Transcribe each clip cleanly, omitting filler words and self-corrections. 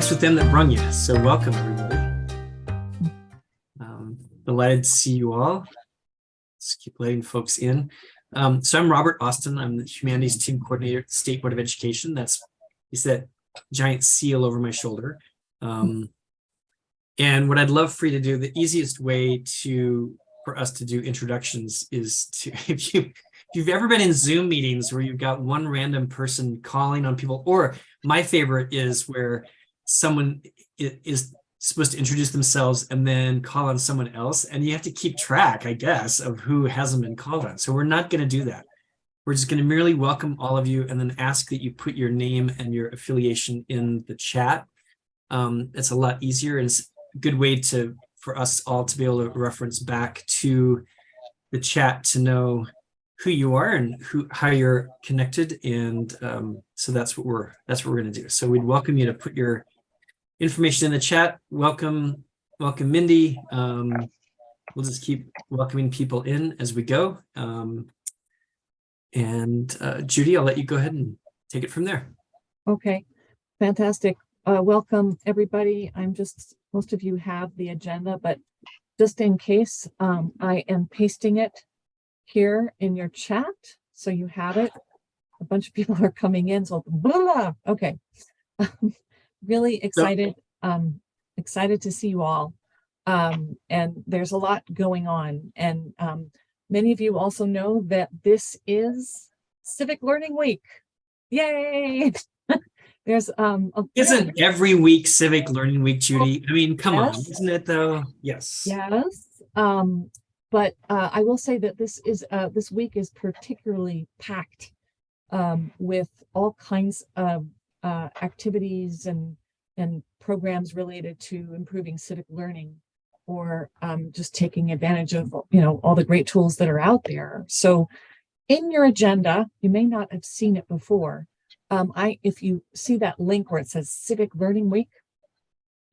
dance with them that brung you. So welcome, everybody. Delighted to see you all. Let's keep letting folks in. So I'm Robert Austin. I'm the Humanities Team Coordinator at the State Board of Education. Is that giant seal over my shoulder. And what I'd love for you to do, the easiest way for us to do introductions is to, if you've ever been in Zoom meetings where you've got one random person calling on people, or my favorite is where someone is supposed to introduce themselves and then call on someone else, and you have to keep track, I guess, of who hasn't been called on. So we're not going to do that. We're just going to merely welcome all of you and then ask that you put your name and your affiliation in the chat. It's a lot easier, and it's a good way for us all to be able to reference back to the chat to know who you are and how you're connected. And so that's what we're going to do. So we'd welcome you to put your information in the chat. Welcome Mindy. We'll just keep welcoming people in as we go. And Judy, I'll let you go ahead and take it from there. Okay, fantastic. Welcome everybody. Most of you have the agenda, but just in case, I am pasting it here in your chat, so you have it. A bunch of people are coming in, so blah, blah. Okay. Really excited, excited to see you all. And there's a lot going on. And many of you also know that this is Civic Learning Week. Yay! There's Isn't every week Civic Learning Week, Judy? I mean, come on, yes. Isn't it though? Yes. Yes. But I will say that this week is particularly packed with all kinds of activities and programs related to improving civic learning, or just taking advantage of all the great tools that are out there. So in your agenda, you may not have seen it before. If you see that link where it says Civic Learning Week,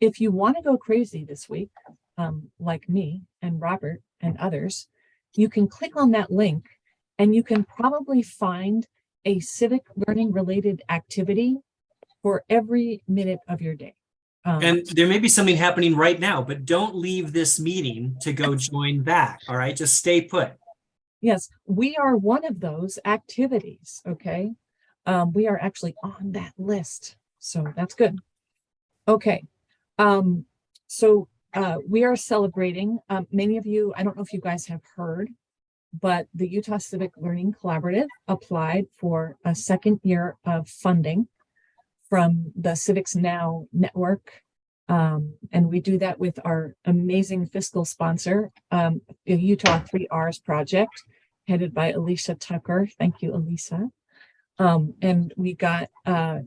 if you want to go crazy this week, like me and Robert and others, you can click on that link and you can probably find a civic learning related activity for every minute of your day. And there may be something happening right now, but don't leave this meeting to go join that. All right, just stay put. Yes, we are one of those activities. Okay. We are actually on that list, so that's good. Okay. So we are celebrating, many of you, I don't know if you guys have heard, but the Utah Civic Learning Collaborative applied for a second year of funding from the Civics Now network. And we do that with our amazing fiscal sponsor, the Utah 3Rs project, headed by Alicia Tucker. Thank you, Elisa. And we got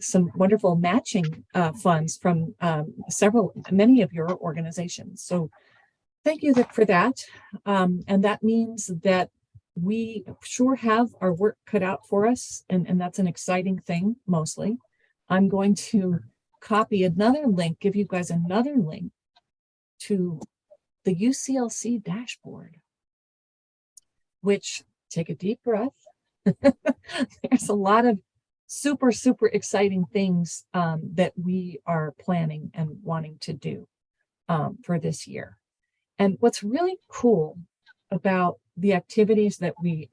some wonderful matching funds from many of your organizations. So thank you for that. And that means that we sure have our work cut out for us. And that's an exciting thing, mostly. I'm going to copy another link, give you guys another link to the UCLC dashboard, which, take a deep breath. There's a lot of super, super exciting things that we are planning and wanting to do for this year. And what's really cool about the activities that we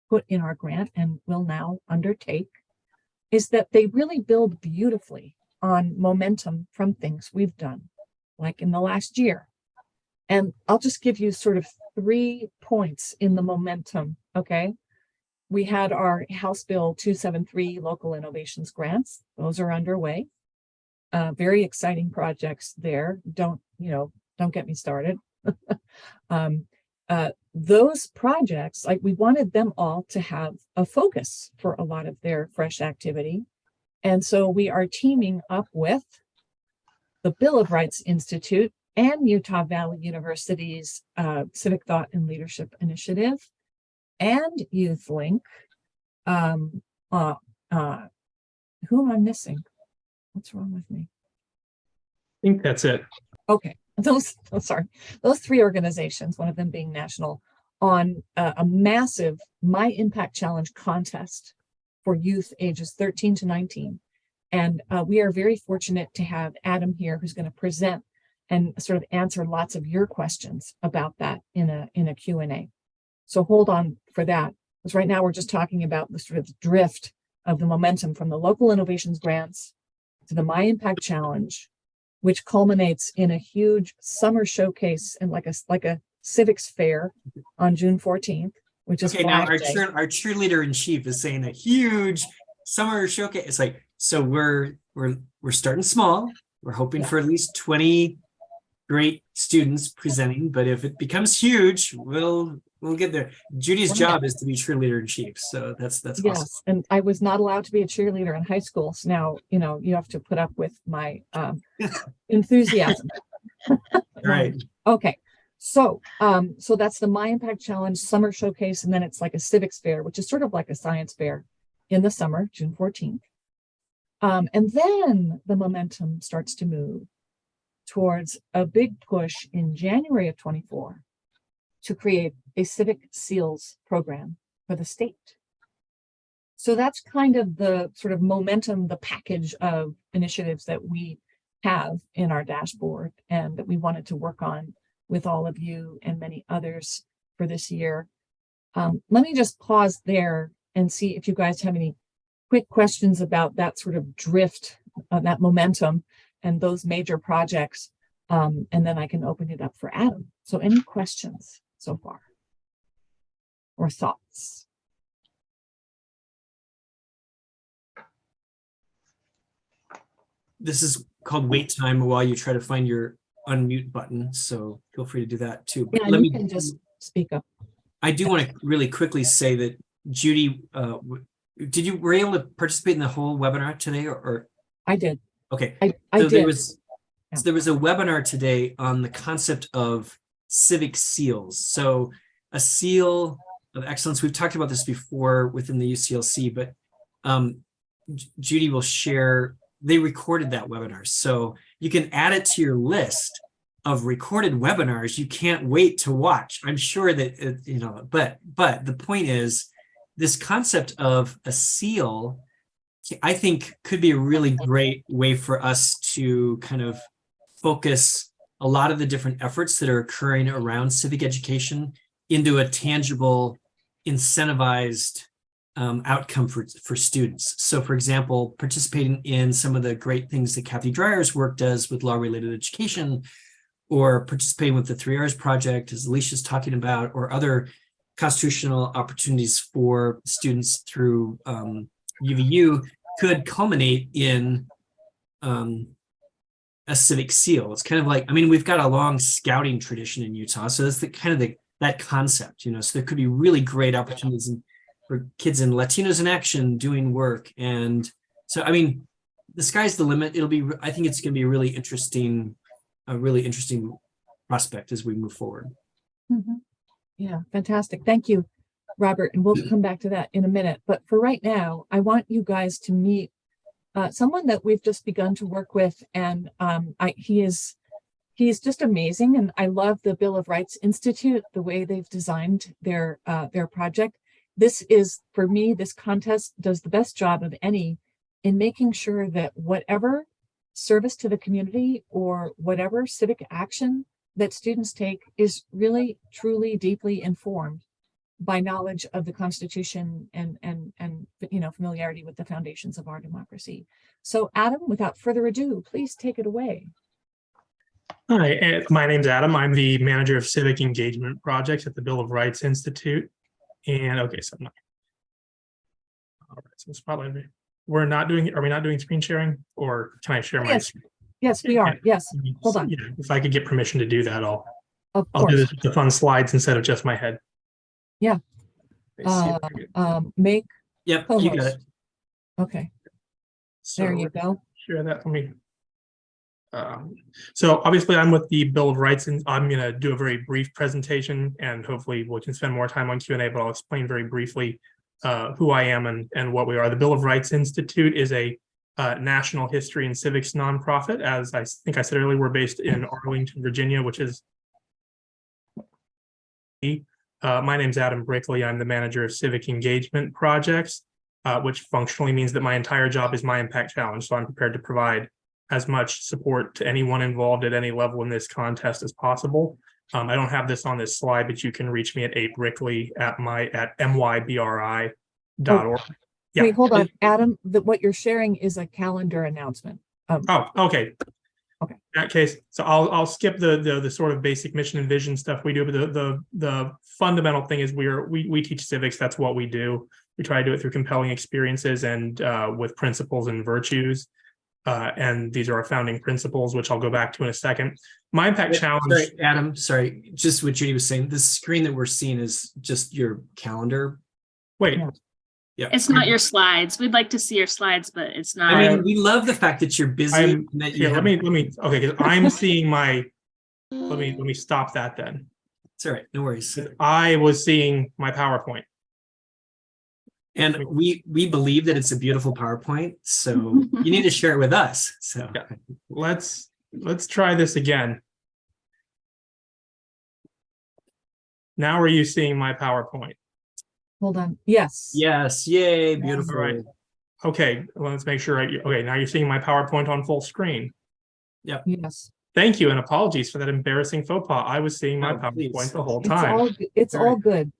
put in our grant and will now undertake is that they really build beautifully on momentum from things we've done, like in the last year. And I'll just give you sort of 3 points in the momentum, okay? We had our House Bill 273 local innovations grants. Those are underway. Very exciting projects there. Don't get me started. Those projects, like, we wanted them all to have a focus for a lot of their fresh activity. And so we are teaming up with the Bill of Rights Institute and Utah Valley University's Civic Thought and Leadership Initiative and YouthLink. Who am I missing? What's wrong with me? I think that's it. Okay, those 3 organizations, one of them being national, on a massive My Impact Challenge contest for youth ages 13 to 19. And we are very fortunate to have Adam here, who's going to present and sort of answer lots of your questions about that in a Q&A. So hold on for that, because right now we're just talking about the sort of drift of the momentum from the local innovations grants to the My Impact Challenge, which culminates in a huge summer showcase and like a civics fair on June 14th, which is Okay, now Flag Day. our cheerleader in chief is saying a huge summer showcase. It's like, so we're starting small. We're hoping for at least 20 great students presenting, but if it becomes huge, we'll get there. Judy's job is to be cheerleader in chief, so that's Yes, awesome. and I was not allowed to be a cheerleader in high school, so now you have to put up with my enthusiasm. Right. Okay, so that's the My Impact Challenge summer showcase, and then it's like a civics fair, which is sort of like a science fair in the summer, June 14th. And then the momentum starts to move towards a big push in January of 24 to create a civic seals program for the state. So that's kind of the sort of momentum, the package of initiatives that we have in our dashboard and that we wanted to work on with all of you and many others for this year. Let me just pause there and see if you guys have any quick questions about that sort of drift, that momentum and those major projects. And then I can open it up for Adam. So any questions so far or thoughts? This is called wait time while you try to find your unmute button, so feel free to do that too. But Yeah, you can just speak up. I do want to really quickly say that Judy, were you able to participate in the whole webinar today, or? I did. Okay. I did. So there was a webinar today on the concept of civic seals. So a seal of excellence, we've talked about this before within the UCLC, but Judy will share, they recorded that webinar. So you can add it to your list of recorded webinars you can't wait to watch. I'm sure that, but the point is, this concept of a seal, I think, could be a really great way for us to kind of focus a lot of the different efforts that are occurring around civic education into a tangible, incentivized outcome for students. So, for example, participating in some of the great things that Kathy Dreyer's work does with law-related education, or participating with the 3Rs project, as Alicia's talking about, or other constitutional opportunities for students through UVU could culminate in a civic seal. It's kind of like, I mean, we've got a long scouting tradition in Utah, so that's that concept, so there could be really great opportunities for kids in Latinos in Action doing work. And so, I mean, the sky's the limit. I think it's going to be a really interesting prospect as we move forward. Mm-hmm. Yeah, fantastic. Thank you, Robert. And we'll come back to that in a minute. But for right now, I want you guys to meet someone that we've just begun to work with. And he's just amazing. And I love the Bill of Rights Institute, the way they've designed their project. This is, for me, this contest does the best job of any in making sure that whatever service to the community or whatever civic action that students take is really, truly, deeply informed by knowledge of the Constitution and familiarity with the foundations of our democracy. So, Adam, without further ado, please take it away. Hi, my name's Adam. I'm the manager of civic engagement projects at the Bill of Rights Institute. And okay, so I'm not. All right, so it's probably are we not doing screen sharing, or can I share my screen? Yes, we are. Yes. Hold on. Yeah, if I could get permission to do that, I'll do this with the fun slides instead of just my head. Yeah. Make. Yep, co-host. you got it. Okay. So there you go. Share that for me. So obviously I'm with the Bill of Rights, and I'm going to do a very brief presentation, and hopefully we can spend more time on Q&A, but I'll explain very briefly who I am and what we are. The Bill of Rights Institute is a national history and civics nonprofit. As I think I said earlier, we're based in Arlington, Virginia, which is my name's Adam Brickley. I'm the manager of civic engagement projects. which functionally means that my entire job is my impact challenge. So I'm prepared to provide as much support to anyone involved at any level in this contest as possible. I don't have this on this slide, but you can reach me at abrickley at mybri.org. Yeah. Wait, hold on, Adam, what you're sharing is a calendar announcement. Oh, okay. Okay. In that case, so I'll skip the sort of basic mission and vision stuff we do, but the fundamental thing is we teach civics. That's what we do. We try to do it through compelling experiences and with principles and virtues. And these are our founding principles, which I'll go back to in a second. My impact challenge. Sorry, Adam, sorry, just what Judy was saying. The screen that we're seeing is just your calendar. Wait. Yeah. It's not your slides. We'd like to see your slides, but it's not. I mean, we love the fact that you're busy. And that you Here, have, let me okay, because I'm seeing my let me stop that then. it's all right, no worries. I was seeing my PowerPoint. And we believe that it's a beautiful PowerPoint, so you need to share it with us. So Yeah. Let's try this again. Now are you seeing my PowerPoint? Hold on. Yes. yes, yay, beautiful. All right. Okay, well, let's make sure. Okay, now you're seeing my PowerPoint on full screen. Yes. Thank you, and apologies for that embarrassing faux pas. I was seeing my Oh, PowerPoint please. the whole It's time. all, it's All right. all good.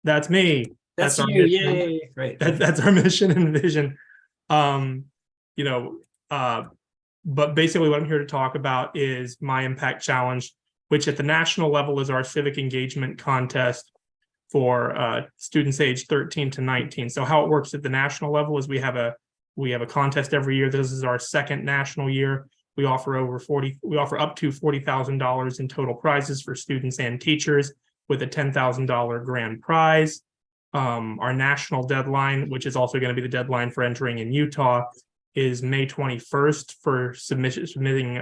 That's me. That's our you, mission. yay. Right. That's our mission and vision. But basically what I'm here to talk about is my impact challenge, which at the national level is our civic engagement contest for students aged 13 to 19. So how it works at the national level is we have a contest every year. This is our second national year. We offer up to $40,000 in total prizes for students and teachers with a $10,000 grand prize. Our national deadline, which is also going to be the deadline for entering in Utah, is May 21st for submitting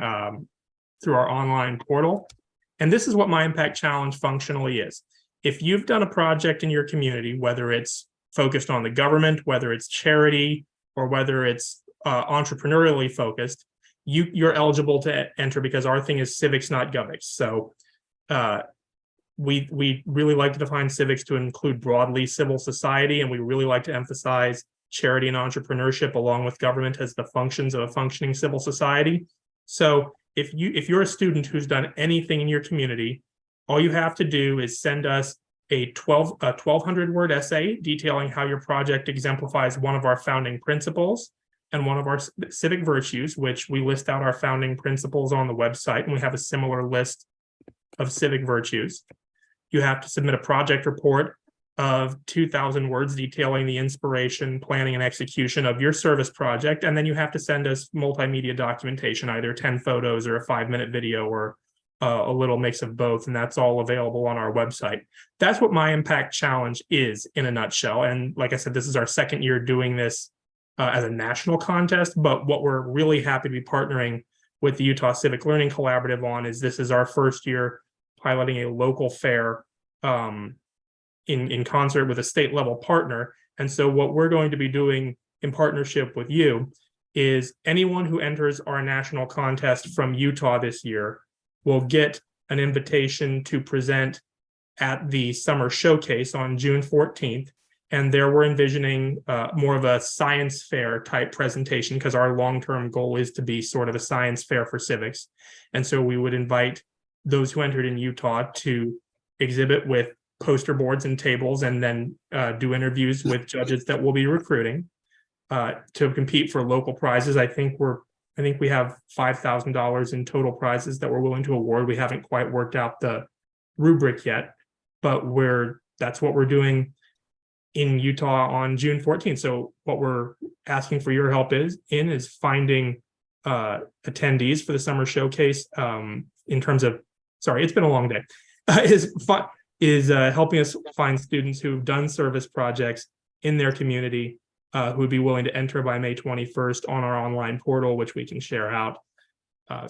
through our online portal. And this is what My Impact Challenge functionally is. If you've done a project in your community, whether it's focused on the government, whether it's charity, or whether it's entrepreneurially focused, you're eligible to enter because our thing is civics, not govics. So we really like to define civics to include broadly civil society, and we really like to emphasize charity and entrepreneurship along with government as the functions of a functioning civil society. So if you're a student who's done anything in your community, all you have to do is send us a 1,200-word essay detailing how your project exemplifies one of our founding principles and one of our civic virtues, which we list out our founding principles on the website, and we have a similar list of civic virtues. You have to submit a project report of 2,000 words detailing the inspiration, planning, and execution of your service project, and then you have to send us multimedia documentation, either 10 photos or a 5-minute video or a little mix of both, and that's all available on our website. That's what My Impact Challenge is in a nutshell. And like I said, this is our second year doing this as a national contest, but what we're really happy to be partnering with the Utah Civic Learning Collaborative on is this is our first year piloting a local fair in concert with a state level partner. And so what we're going to be doing in partnership with you is anyone who enters our national contest from Utah this year will get an invitation to present at the summer showcase on June 14th. And there we're envisioning more of a science fair type presentation because our long-term goal is to be sort of a science fair for civics. And so we would invite those who entered in Utah to exhibit with poster boards and tables and then do interviews with judges that we'll be recruiting to compete for local prizes. I think we have $5,000 in total prizes that we're willing to award. We haven't quite worked out the rubric yet, but that's what we're doing in Utah on June 14th. So what we're asking for your help is finding attendees for the summer showcase in terms of, sorry, it's been a long day, is helping us find students who've done service projects in their community who would be willing to enter by May 21st on our online portal, which we can share out.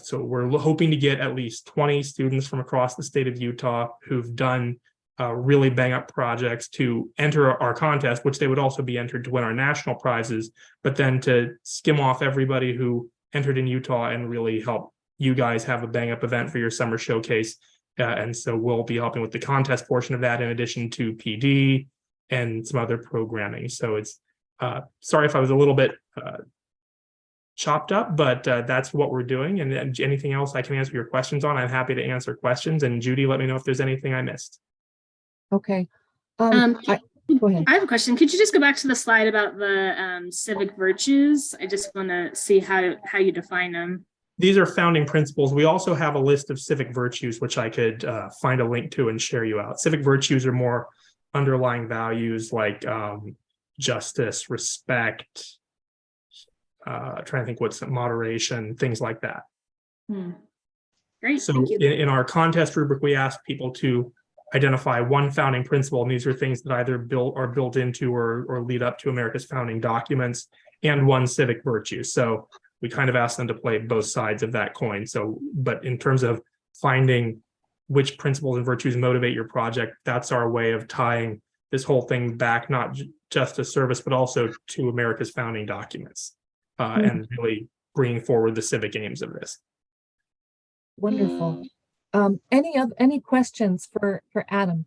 So we're hoping to get at least 20 students from across the state of Utah who've done really bang up projects to enter our contest, which they would also be entered to win our national prizes, but then to skim off everybody who entered in Utah and really help you guys have a bang up event for your summer showcase. And so we'll be helping with the contest portion of that in addition to PD and some other programming. So it's Sorry if I was a little bit chopped up, but that's what we're doing. And anything else I can answer your questions on, I'm happy to answer questions. And Judy, let me know if there's anything I missed. Okay. Um, Go ahead. I have a question. Could you just go back to the slide about the civic virtues? I just want to see how you define them. These are founding principles. We also have a list of civic virtues, which I could find a link to and share you out. Civic virtues are more underlying values like justice, respect, trying to think what's moderation, things like that. Great. So Thank you. in our contest rubric, we ask people to identify one founding principle, and these are things that either are built into or lead up to America's founding documents, and one civic virtue. So we kind of ask them to play both sides of that coin. So, but in terms of finding which principles and virtues motivate your project, that's our way of tying this whole thing back, not just to service, but also to America's founding documents, and really bringing forward the civic aims of this. Wonderful. Any questions for Adam?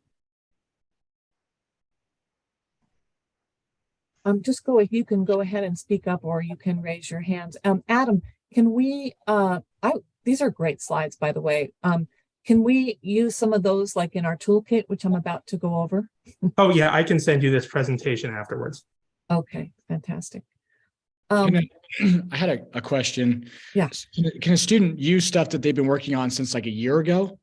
Just you can go ahead and speak up, or you can raise your hands. Adam, can we, these are great slides, by the way. Can we use some of those like in our toolkit, which I'm about to go over? Oh yeah, I can send you this presentation afterwards. Okay, fantastic. I had a question. Yeah. Can a student use stuff that they've been working on since like a year ago?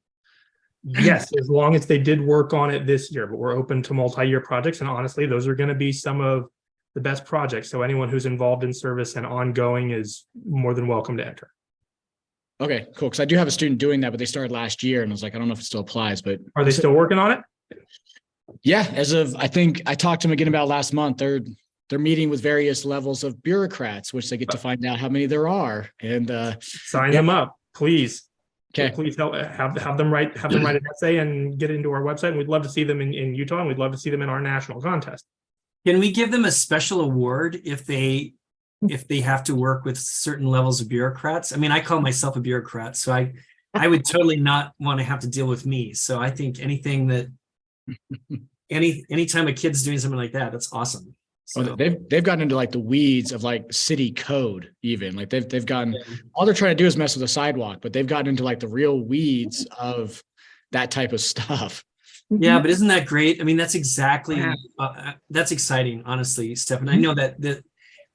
Yes, as long as they did work on it this year, but we're open to multi-year projects. And honestly, those are going to be some of the best projects. So anyone who's involved in service and ongoing is more than welcome to enter. Okay, cool. Because I do have a student doing that, but they started last year, and I was like, I don't know if it still applies, but Are they still working on it? yeah, as of I think I talked to them again about last month. They're meeting with various levels of bureaucrats, which they get to find out how many there are. And Sign them up, please. Okay. Please have them write an essay and get it into our website. And we'd love to see them in Utah, and we'd love to see them in our national contest. Can we give them a special award if they have to work with certain levels of bureaucrats? I mean, I call myself a bureaucrat, so I would totally not want to have to deal with me. So I think anything that anytime a kid's doing something like that, that's awesome. So well, they've gotten into like the weeds of like city code, even like they've gotten all they're trying to do is mess with the sidewalk, but they've gotten into like the real weeds of that type of stuff. yeah, but isn't that great? I mean, that's exactly that's exciting, honestly, Stephan. I know that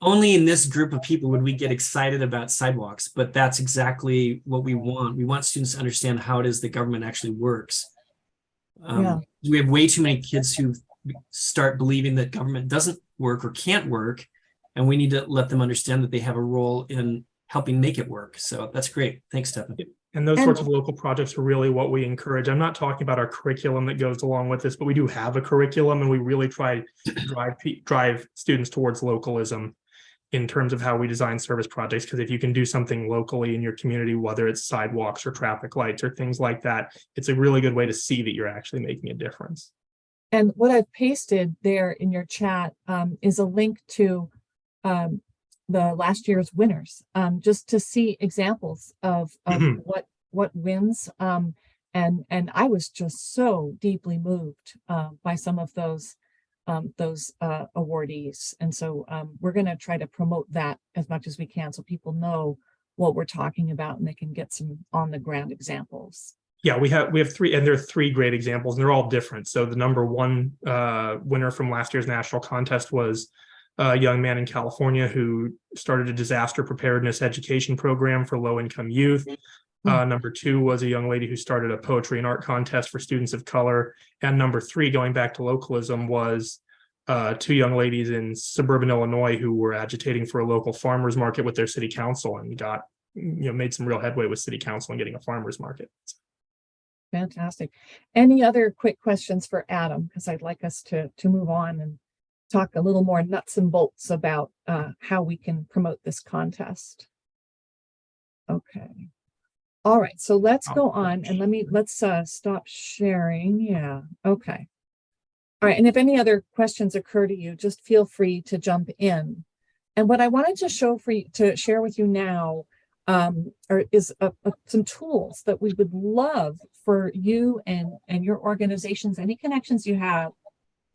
only in this group of people would we get excited about sidewalks, but that's exactly what we want. We want students to understand how it is that government actually works. We have way too many kids who start believing that government doesn't work or can't work, and we need to let them understand that they have a role in helping make it work. So that's great. Thanks, Stephan. And those sorts of local projects are really what we encourage. I'm not talking about our curriculum that goes along with this, but we do have a curriculum, and we really try to drive students towards localism in terms of how we design service projects. Because if you can do something locally in your community, whether it's sidewalks or traffic lights or things like that, it's a really good way to see that you're actually making a difference. And what I've pasted there in your chat is a link to the last year's winners, just to see examples of what wins. And I was just so deeply moved by some of those awardees. And so we're going to try to promote that as much as we can, so people know what we're talking about and they can get some on the ground examples. Yeah, we have three, and there are three great examples, and they're all different. So the number one winner from last year's national contest was a young man in California who started a disaster preparedness education program for low-income youth. Number two was a young lady who started a poetry and art contest for students of color. And number three, going back to localism, was two young ladies in suburban Illinois who were agitating for a local farmers market with their city council, and made some real headway with city council and getting a farmers market. Fantastic. Any other quick questions for Adam? Because I'd like us to move on and talk a little more nuts and bolts about how we can promote this contest. Okay. All right. So let's go on and let's stop sharing. Yeah. Okay. All right. And if any other questions occur to you, just feel free to jump in. And what I wanted to share with you now is some tools that we would love for you and your organizations, any connections you have,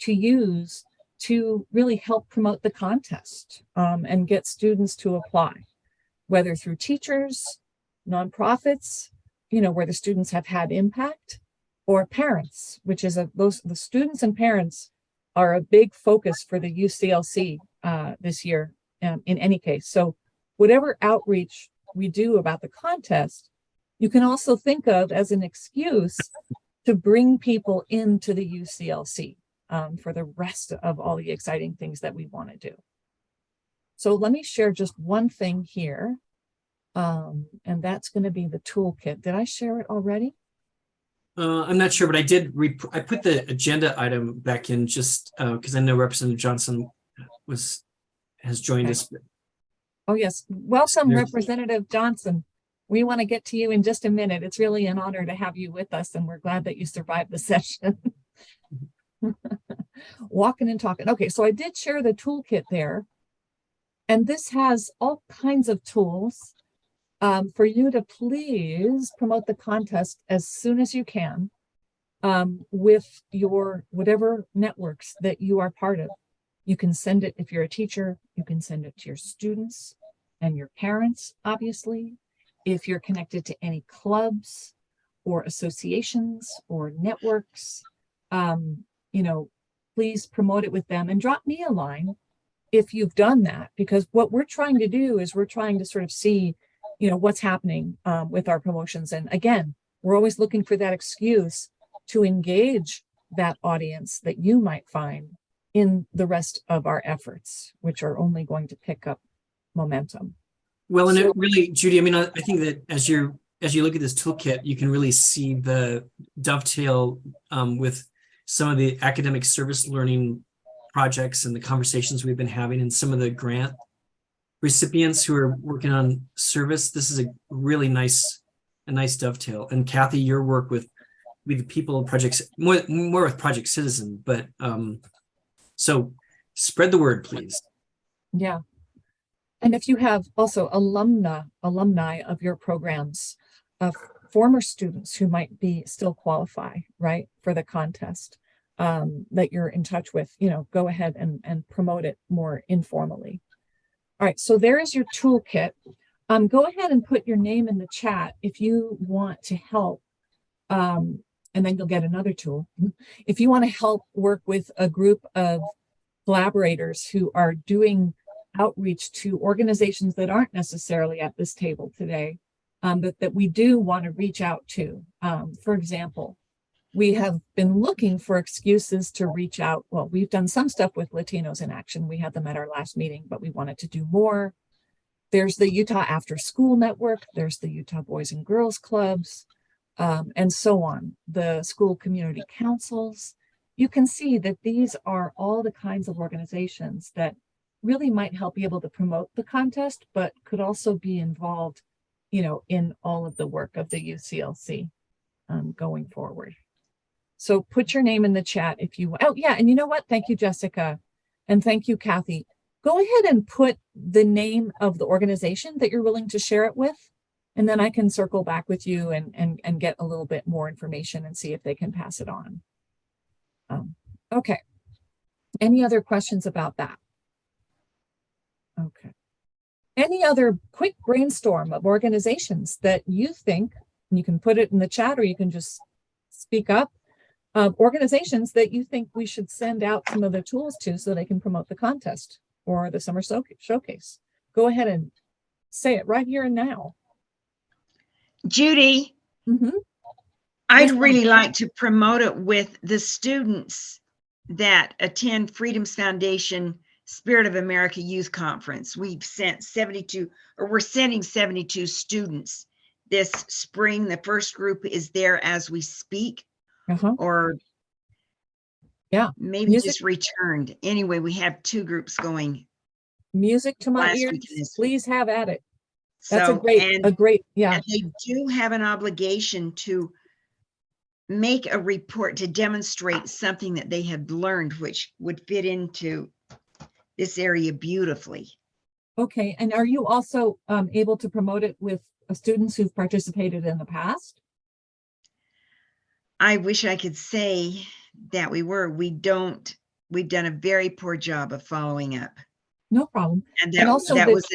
to use to really help promote the contest and get students to apply, whether through teachers, nonprofits, where the students have had impact, or parents, which is the students and parents are a big focus for the UCLC this year in any case. So whatever outreach we do about the contest, you can also think of as an excuse to bring people into the UCLC for the rest of all the exciting things that we want to do. So let me share just one thing here. And that's going to be the toolkit. Did I share it already? I'm not sure, but I did. I put the agenda item back in just because I know Representative Johnson has joined us. Oh, yes. Welcome, There's- Representative Johnson. We want to get to you in just a minute. It's really an honor to have you with us, and we're glad that you survived the session. Walking and talking. Okay, so I did share the toolkit there. And this has all kinds of tools for you to please promote the contest as soon as you can with your whatever networks that you are part of. You can send it if you're a teacher, you can send it to your students and your parents, obviously. If you're connected to any clubs or associations or networks, please promote it with them and drop me a line if you've done that, because what we're trying to do is we're trying to sort of see, what's happening with our promotions. And again, we're always looking for that excuse to engage that audience that you might find in the rest of our efforts, which are only going to pick up momentum. Well, and it really, Judy, I mean, I think that as you look at this toolkit, you can really see the dovetail with some of the academic service learning projects and the conversations we've been having, and some of the grant recipients who are working on service. This is a really nice dovetail. And Kathy, your work with the people projects, more with Project Citizen, but so spread the word, please. Yeah. And if you have also alumni of your programs, former students who might be still qualify, right, for the contest that you're in touch with, go ahead and promote it more informally. All right, so there is your toolkit. Go ahead and put your name in the chat if you want to help, and then you'll get another tool. If you want to help work with a group of collaborators who are doing outreach to organizations that aren't necessarily at this table today, but that we do want to reach out to. For example, we have been looking for excuses to reach out. Well, we've done some stuff with Latinos in Action. We had them at our last meeting, but we wanted to do more. There's the Utah After School Network. There's the Utah Boys and Girls Clubs, and so on. The school community councils. You can see that these are all the kinds of organizations that really might help be able to promote the contest, but could also be involved, in all of the work of the UCLC going forward. So put your name in the chat if you, oh yeah, and you know what? Thank you, Jessica. And thank you, Kathy. Go ahead and put the name of the organization that you're willing to share it with. And then I can circle back with you and get a little bit more information and see if they can pass it on. Okay. Any other questions about that? Okay. Any other quick brainstorm of organizations that you think, and you can put it in the chat or you can just speak up, organizations that you think we should send out some of the tools to so they can promote the contest or the summer showcase. Go ahead and say it right here and now. Judy, I'd really like to promote it with the students that attend Freedom's Foundation Spirit of America Youth Conference. We've sent 72, or we're sending 72 students this spring. The first group is there as we speak, or maybe just returned. Anyway, we have 2 groups going. Music to my ears. Please have at it. That's So, a great, yeah. And they do have an obligation to make a report to demonstrate something that they have learned, which would fit into this area beautifully. Okay, and are you also able to promote it with students who've participated in the past? I wish I could say that we were. We don't we've done a very poor job of following up. No problem. And And that, also that the- was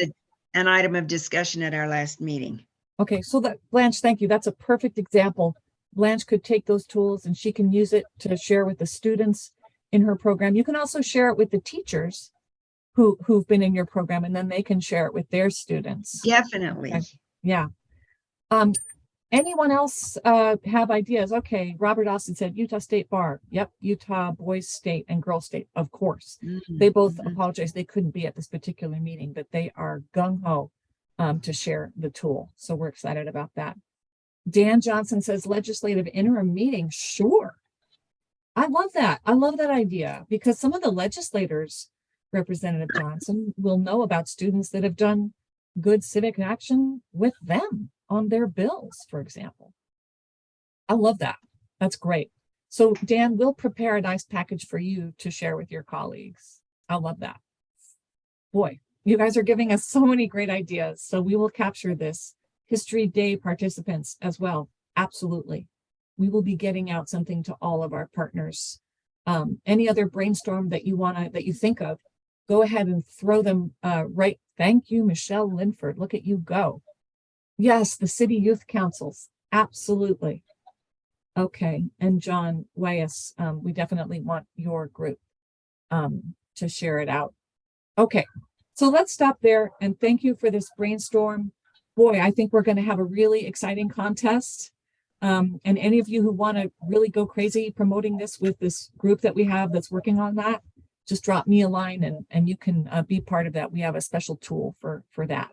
an item of discussion at our last meeting. Okay, so that Blanche, thank you. That's a perfect example. Blanche could take those tools and she can use it to share with the students in her program. You can also share it with the teachers who've been in your program, and then they can share it with their students. Definitely. Okay. Yeah. Anyone else have ideas? Okay, Robert Austin said Utah State Bar. Yep, Utah Boys State and Girls State, of course. They both apologize they couldn't be at this particular meeting, but they are gung-ho to share the tool. So we're excited about that. Dan Johnson says legislative interim meeting. Sure. I love that. I love that idea because some of the legislators, Representative Johnson, will know about students that have done good civic action with them on their bills, for example. I love that. That's great. So Dan, we'll prepare a nice package for you to share with your colleagues. I love that. Boy, you guys are giving us so many great ideas. So we will capture this. History Day participants as well. Absolutely. We will be getting out something to all of our partners. Any other brainstorm that you think of, go ahead and throw them right. Thank you, Michelle Linford. Look at you go. Yes, the city youth councils. Absolutely. Okay. And John Wyas, we definitely want your group to share it out. Okay. So let's stop there and thank you for this brainstorm. Boy, I think we're going to have a really exciting contest. And any of you who want to really go crazy promoting this with this group that we have that's working on that, just drop me a line and you can be part of that. We have a special tool for that.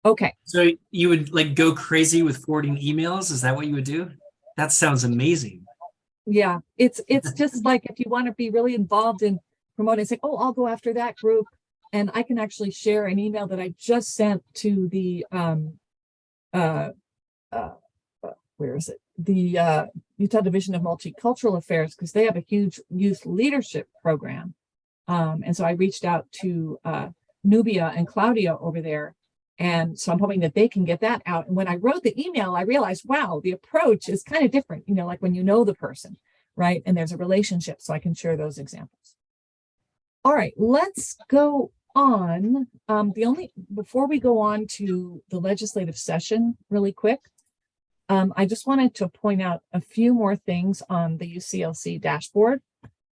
Okay. So you would like go crazy with forwarding emails? Is that what you would do? That sounds amazing. Yeah, it's just like if you want to be really involved in promoting, say, oh, I'll go after that group. And I can actually share an email that I just sent to the where is it? The Utah Division of Multicultural Affairs, because they have a huge youth leadership program. And so I reached out to Nubia and Claudia over there. And so I'm hoping that they can get that out. And when I wrote the email, I realized, wow, the approach is kind of different, you know, like when you know the person, right? And there's a relationship, so I can share those examples. All right, let's go on. Before we go on to the legislative session really quick, I just wanted to point out a few more things on the UCLC dashboard.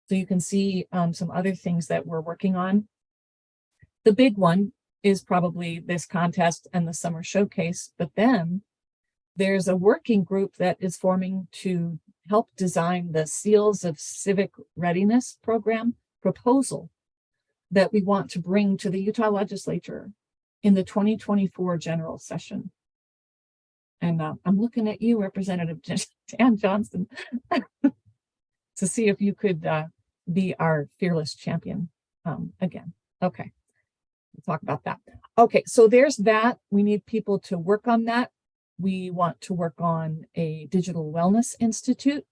So you can see some other things that we're working on. The big one is probably this contest and the summer showcase, but then there's a working group that is forming to help design the Seals of Civic Readiness program proposal that we want to bring to the Utah legislature in the 2024 general session. And I'm looking at you, Representative Dan Johnson, to see if you could be our fearless champion again. Okay, we'll talk about that. Okay, so there's that. We need people to work on that. We want to work on a digital wellness institute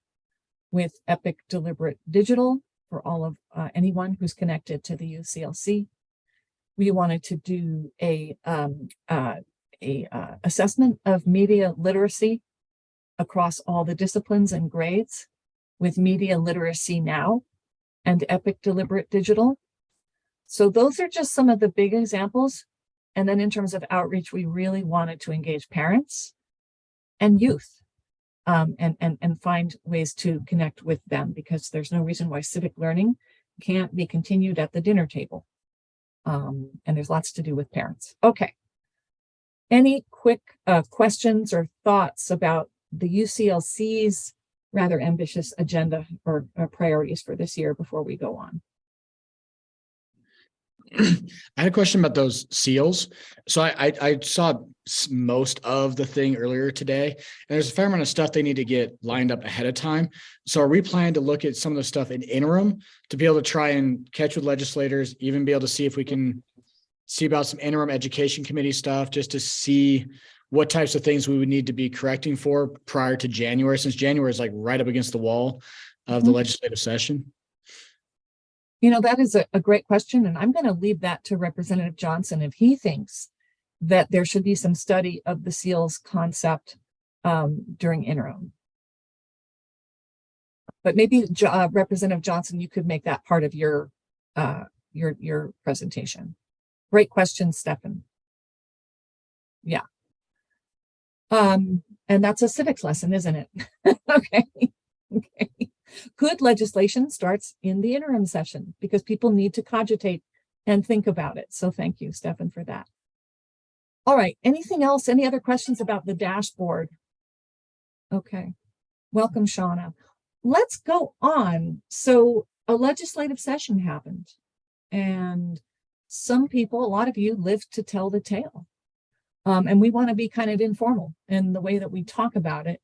with Epic Deliberate Digital for all of anyone who's connected to the UCLC. We wanted to do a assessment of media literacy across all the disciplines and grades with Media Literacy Now and Epic Deliberate Digital. So those are just some of the big examples. And then in terms of outreach, we really wanted to engage parents and youth and find ways to connect with them, because there's no reason why civic learning can't be continued at the dinner table. And there's lots to do with parents. Okay. Any quick questions or thoughts about the UCLC's rather ambitious agenda or priorities for this year before we go on? I had a question about those seals. So I saw most of the thing earlier today, and there's a fair amount of stuff they need to get lined up ahead of time. So are we planning to look at some of the stuff in interim to be able to try and catch with legislators, even be able to see if we can see about some interim education committee stuff, just to see what types of things we would need to be correcting for prior to January, since January is like right up against the wall of the legislative session? You know, that is a great question, and I'm going to leave that to Representative Johnson if he thinks that there should be some study of the SEALs concept during interim. But maybe Representative Johnson, you could make that part of your presentation. Great question, Stefan. Yeah. And that's a civics lesson, isn't it? Okay. Okay. Good legislation starts in the interim session because people need to cogitate and think about it. So thank you, Stefan, for that. All right. Anything else? Any other questions about the dashboard? Okay. Welcome, Shauna. Let's go on. So a legislative session happened, and some people, a lot of you, lived to tell the tale. And we want to be kind of informal in the way that we talk about it.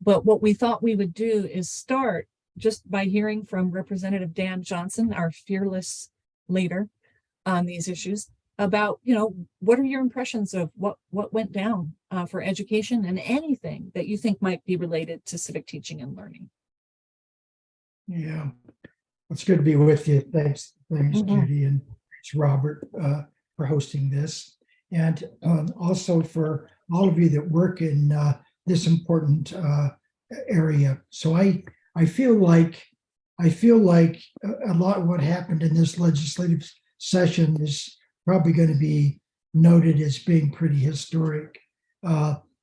But what we thought we would do is start just by hearing from Representative Dan Johnson, our fearless leader on these issues, about, what are your impressions of what went down for education and anything that you think might be related to civic teaching and learning. Yeah, it's good to be with you. Thanks, Judy, and thanks, Robert, for hosting this, and also for all of you that work in this important area. So I feel like a lot of what happened in this legislative session is probably going to be noted as being pretty historic.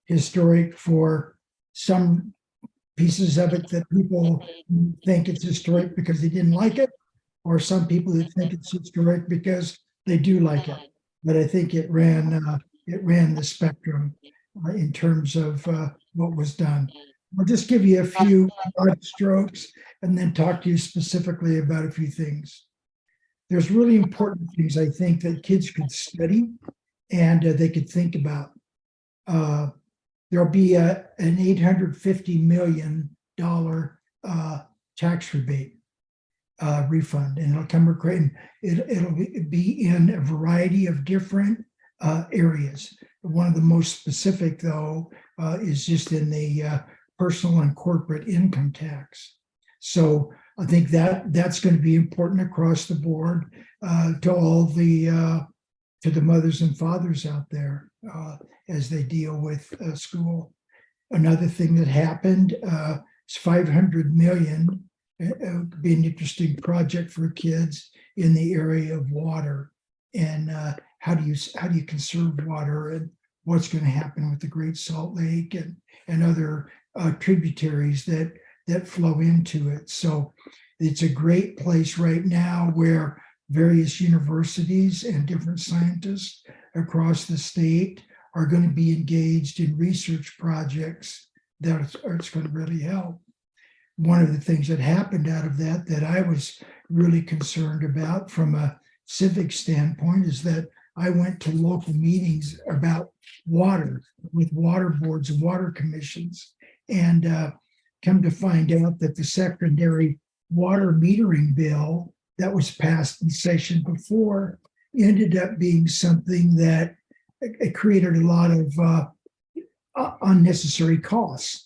Historic for some pieces of it that people think it's historic because they didn't like it, or some people that think it's historic because they do like it. But I think it ran the spectrum in terms of what was done. I'll just give you a few broad strokes and then talk to you specifically about a few things. There's really important things I think that kids could study and they could think about. There'll be an $850 million tax rebate refund, and it'll come across. It'll be in a variety of different areas. One of the most specific, though, is just in the personal and corporate income tax. So I think that's going to be important across the board to all to the mothers and fathers out there as they deal with school. Another thing that happened is $500 million. It would be an interesting project for kids in the area of water and how do you conserve water and what's going to happen with the Great Salt Lake and other tributaries that flow into it. So it's a great place right now where various universities and different scientists across the state are going to be engaged in research projects that it's going to really help. One of the things that happened out of that I was really concerned about from a civic standpoint is that I went to local meetings about water with water boards and water commissions, and come to find out that the secondary water metering bill that was passed in session before ended up being something that it created a lot of unnecessary costs.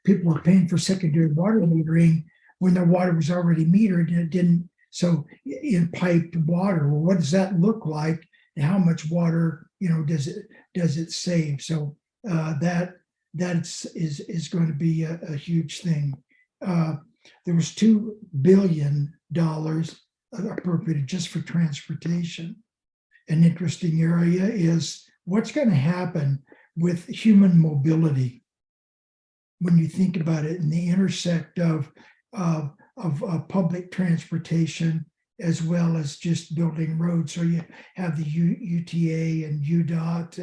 People were paying for secondary water metering when their water was already metered and it didn't. So in piped water, well, what does that look like? And how much water, does it save? So that is going to be a huge thing. There was $2 billion appropriated just for transportation. An interesting area is what's going to happen with human mobility when you think about it in the intersect of public transportation as well as just building roads. So you have the UTA and UDOT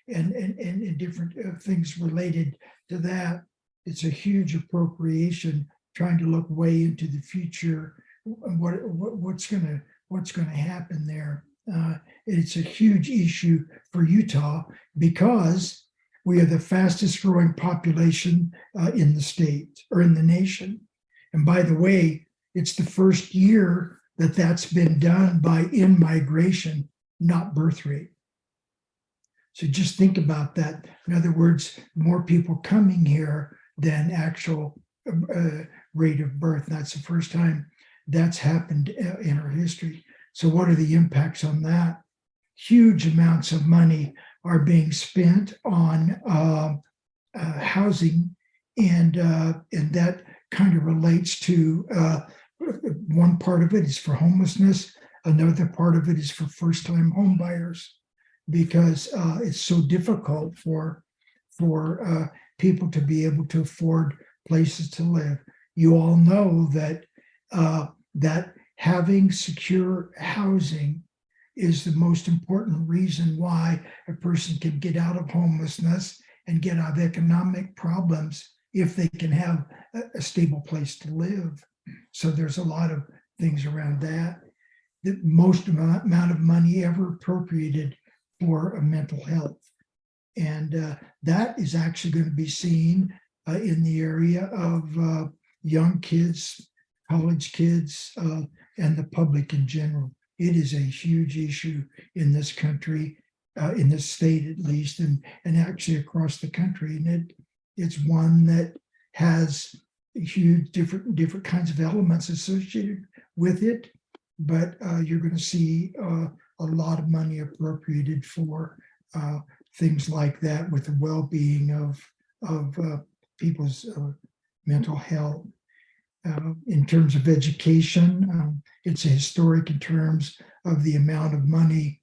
and different things related to that. It's a huge appropriation trying to look way into the future. What's going to happen there? It's a huge issue for Utah because we are the fastest growing population in the state or in the nation. And by the way, it's the first year that that's been done by in-migration, not birth rate. So just think about that. In other words, more people coming here than actual rate of birth. That's the first time that's happened in our history. So what are the impacts on that? Huge amounts of money are being spent on housing, and that kind of relates to one part of it is for homelessness. Another part of it is for first-time home buyers, because it's so difficult for people to be able to afford places to live. You all know that that having secure housing is the most important reason why a person can get out of homelessness and get out of economic problems if they can have a stable place to live. So there's a lot of things around that. The most amount of money ever appropriated for mental health. And that is actually going to be seen in the area of young kids, college kids, and the public in general. It is a huge issue in this country, in this state at least, and actually across the country. And it's one that has huge different kinds of elements associated with it. But you're going to see a lot of money appropriated for things like that, with the well-being of people's mental health. In terms of education, it's historic in terms of the amount of money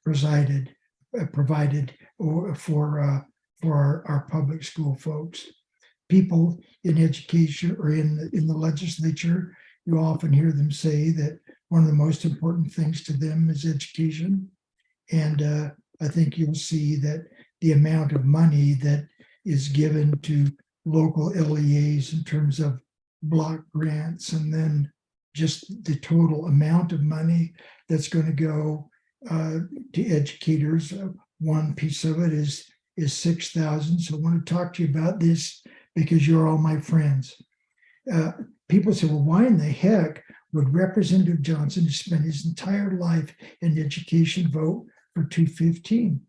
provided for our public school folks. People in education or in the legislature, you often hear them say that one of the most important things to them is education. And I think you'll see that the amount of money that is given to local LEAs in terms of block grants, and then just the total amount of money that's going to go to educators. One piece of it is $6,000. So I want to talk to you about this because you're all my friends. People say, well, why in the heck would Representative Johnson spend his entire life in education vote for $215?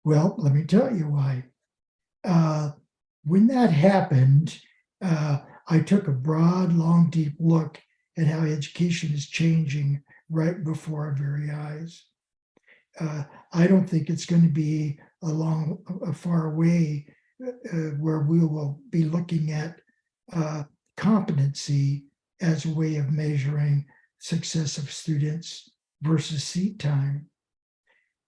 Well, let me tell you why. When that happened, I took a broad, long, deep look at how education is changing right before our very eyes. I don't think it's going to be a far away where we will be looking at competency as a way of measuring success of students versus seat time.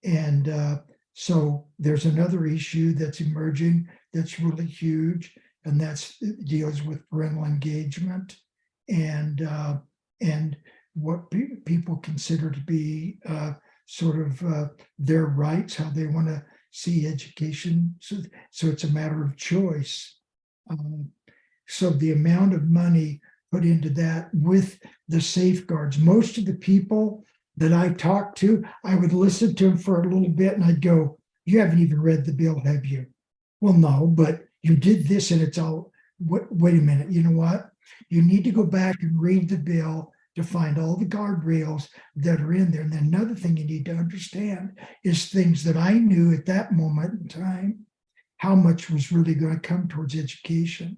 And so there's another issue that's emerging that's really huge, and that's deals with parental engagement and what people consider to be sort of their rights, how they want to see education. So it's a matter of choice. So the amount of money put into that with the safeguards, most of the people that I talked to, I would listen to them for a little bit and I'd go, you haven't even read the bill, have you? Well, no, but you did this and it's all, wait a minute, you know what? You need to go back and read the bill to find all the guardrails that are in there. And then another thing you need to understand is things that I knew at that moment in time, how much was really going to come towards education.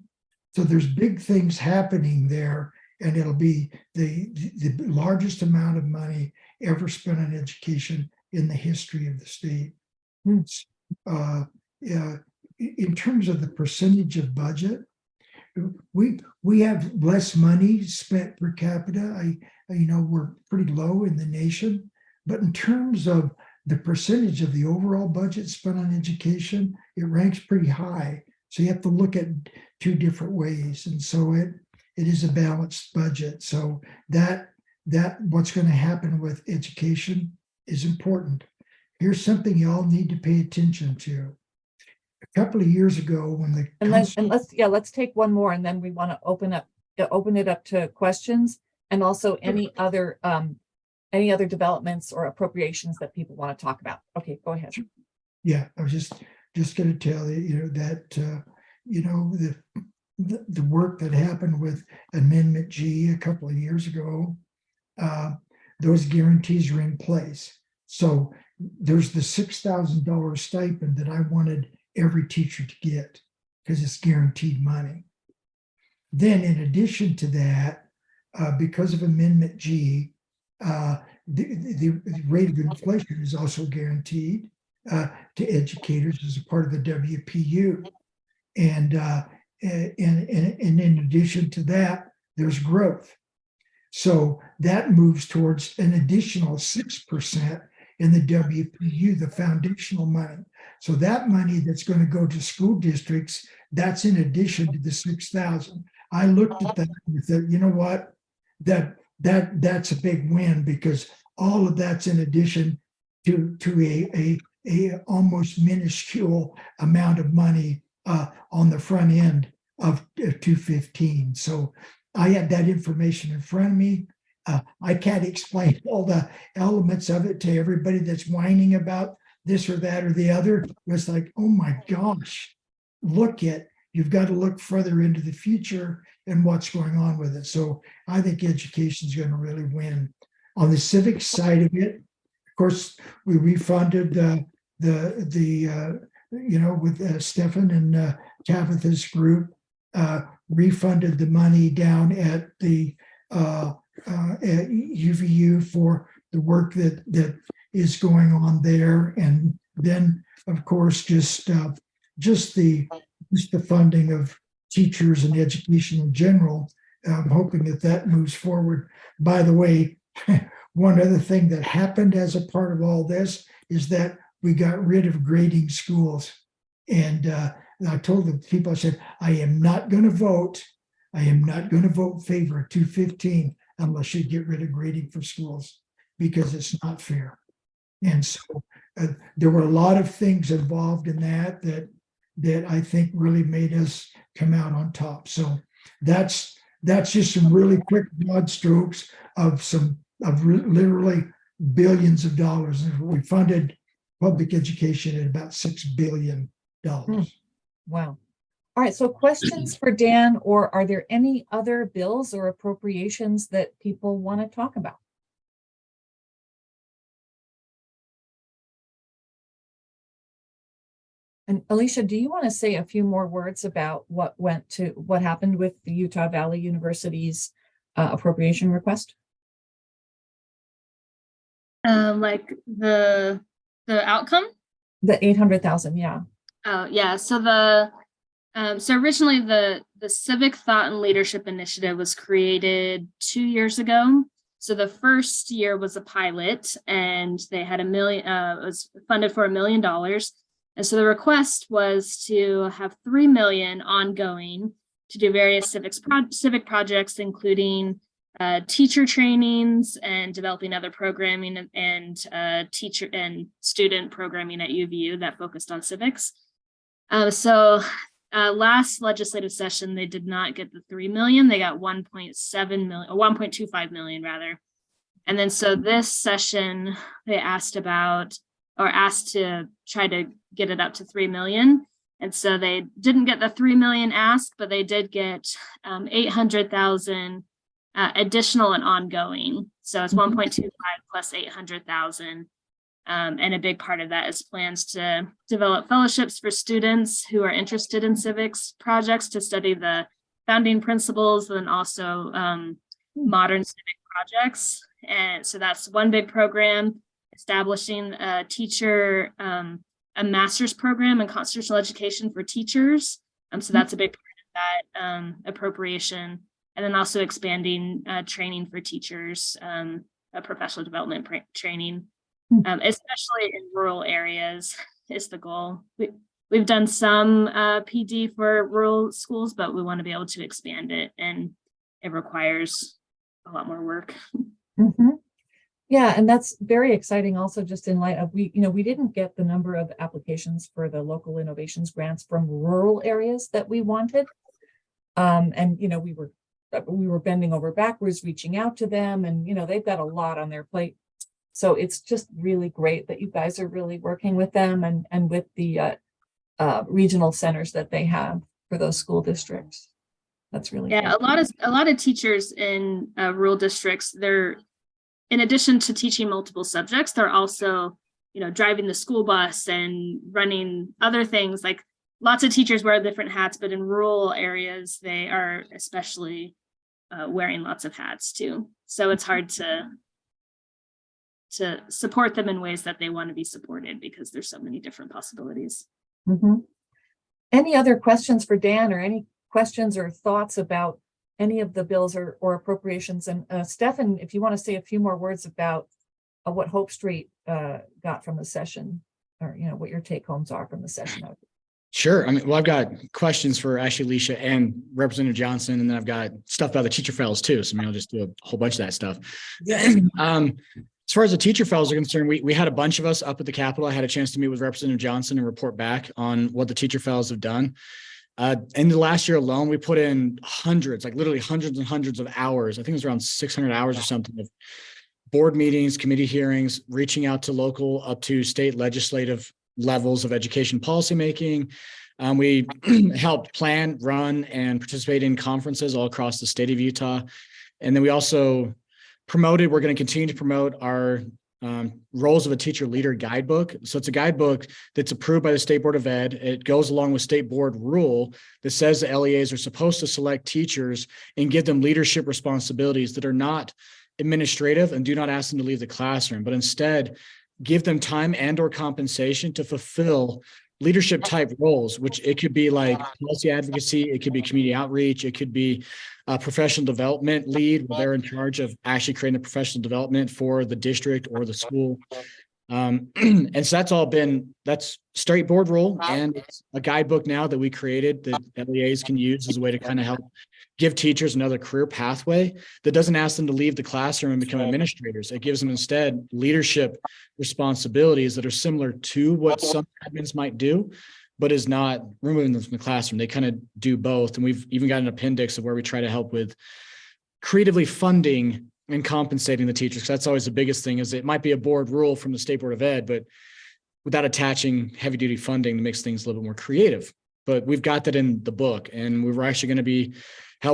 So there's big things happening there, and it'll be the largest amount of money ever spent on education in the history of the state. In terms of the percentage of budget, we have less money spent per capita. We're pretty low in the nation, but in terms of the percentage of the overall budget spent on education, it ranks pretty high. So you have to look at two different ways, and so it is a balanced budget. So that what's going to happen with education is important. Here's something you all need to pay attention to. A couple of years ago, when the let's take one more, and then we want to open it up to questions, and also any other developments or appropriations that people want to talk about. Okay, go ahead. Yeah, I was just going to tell you, that the work that happened with Amendment G a couple of years ago, those guarantees are in place. So there's the $6,000 stipend that I wanted every teacher to get because it's guaranteed money. Then in addition to that, because of Amendment G, the rate of inflation is also guaranteed to educators as a part of the WPU. And and in addition to that, there's growth. So that moves towards an additional 6% in the WPU, the foundational money. So that money that's going to go to school districts, that's in addition to the 6,000. I looked at that and said, you know what, that's a big win, because all of that's in addition to a almost minuscule amount of money on the front end of 215. So I had that information in front of me. I can't explain all the elements of it to everybody that's whining about this or that or the other. It's like, oh my gosh, you've got to look further into the future and what's going on with it. So I think education is going to really win. On the civic side of it, of course, we refunded with Stefan and Tabitha's group, refunded the money down at the at UVU for the work that is going on there, and then of course just the funding of teachers and education in general. I'm hoping that moves forward. By the way, one other thing that happened as a part of all this is that we got rid of grading schools. And I told the people, I said, I am not going to vote favor of 215 unless you get rid of grading for schools, because it's not fair. And so there were a lot of things involved in that I think really made us come out on top. So that's just some really quick broad strokes of literally billions of dollars. And we funded public education at about $6 billion. Wow. All right. So questions for Dan, or are there any other bills or appropriations that people want to talk about? And Alicia, do you want to say a few more words about what happened with the Utah Valley University's appropriation request? Like the outcome? The 800,000, yeah. Oh yeah. So so originally the Civic Thought and Leadership Initiative was created 2 years ago. So the first year was a pilot, and they had it was funded for $1 million. And so the request was to have 3 million ongoing to do various civic projects, including teacher trainings and developing other programming and teacher and student programming at UVU that focused on civics. So last legislative session, they did not get the 3 million. They got 1.7 million, or 1.25 million rather. And then so this session, they asked to try to get it up to 3 million. And so they didn't get the 3 million ask, but they did get 800,000 additional and ongoing. So it's 1.25 plus 800,000. And a big part of that is plans to develop fellowships for students who are interested in civics projects to study the founding principles and also modern civic projects. And so that's one big program, establishing a master's program in constitutional education for teachers. So that's a big part of that appropriation. And then also expanding training for teachers, professional development training. Especially in rural areas is the goal. We've done some PD for rural schools, but we want to be able to expand it, and it requires a lot more work. Mm-hmm. Yeah, and that's very exciting also, just in light of we didn't get the number of applications for the local innovations grants from rural areas that we wanted. And we were bending over backwards reaching out to them, and they've got a lot on their plate. So it's just really great that you guys are really working with them and with the regional centers that they have for those school districts. That's really great. A lot of teachers in rural districts, they're, in addition to teaching multiple subjects, they're also driving the school bus and running other things. Like lots of teachers wear different hats, but in rural areas they are especially wearing lots of hats too. So it's hard to support them in ways that they want to be supported because there's so many different possibilities. Mm-hmm. Any other questions for Dan, or any questions or thoughts about any of the bills or appropriations. And Stefan, if you want to say a few more words about what Hope Street got from the session, or what your take homes are from the session. Sure. I mean, well, I've got questions for Ashley, Alicia, and Representative Johnson, and then I've got stuff about the teacher fellows too. So maybe I'll just do a whole bunch of that stuff. As far as the teacher fellows are concerned, we had a bunch of us up at the Capitol. I had a chance to meet with Representative Johnson and report back on what the teacher fellows have done. In the last year alone, we put in hundreds, like literally hundreds and hundreds of hours. I think it was around 600 hours or something of board meetings, committee hearings, reaching out to local up to state legislative levels of education policymaking. We helped plan, run, and participate in conferences all across the state of Utah. And then we also promoted, we're going to continue to promote our Roles of a Teacher Leader guidebook. So it's a guidebook that's approved by the State Board of Ed. It goes along with state board rule that says the LEAs are supposed to select teachers and give them leadership responsibilities that are not administrative and do not ask them to leave the classroom, but instead give them time and or compensation to fulfill leadership type roles, which it could be like policy advocacy, it could be community outreach, it could be a professional development lead where they're in charge of actually creating the professional development for the district or the school. And so that's straight board rule, and it's a guidebook now that we created that LEAs can use as a way to kind of help give teachers another career pathway that doesn't ask them to leave the classroom and become administrators. It gives them instead leadership responsibilities that are similar to what some admins might do, but is not removing them from the classroom. They kind of do both. And we've even got an appendix of where we try to help with creatively funding and compensating the teachers. Because that's always the biggest thing, is it might be a board rule from the State Board of Ed, but without attaching heavy duty funding, that makes things a little bit more creative. But we've got that in the book, and we were actually going to be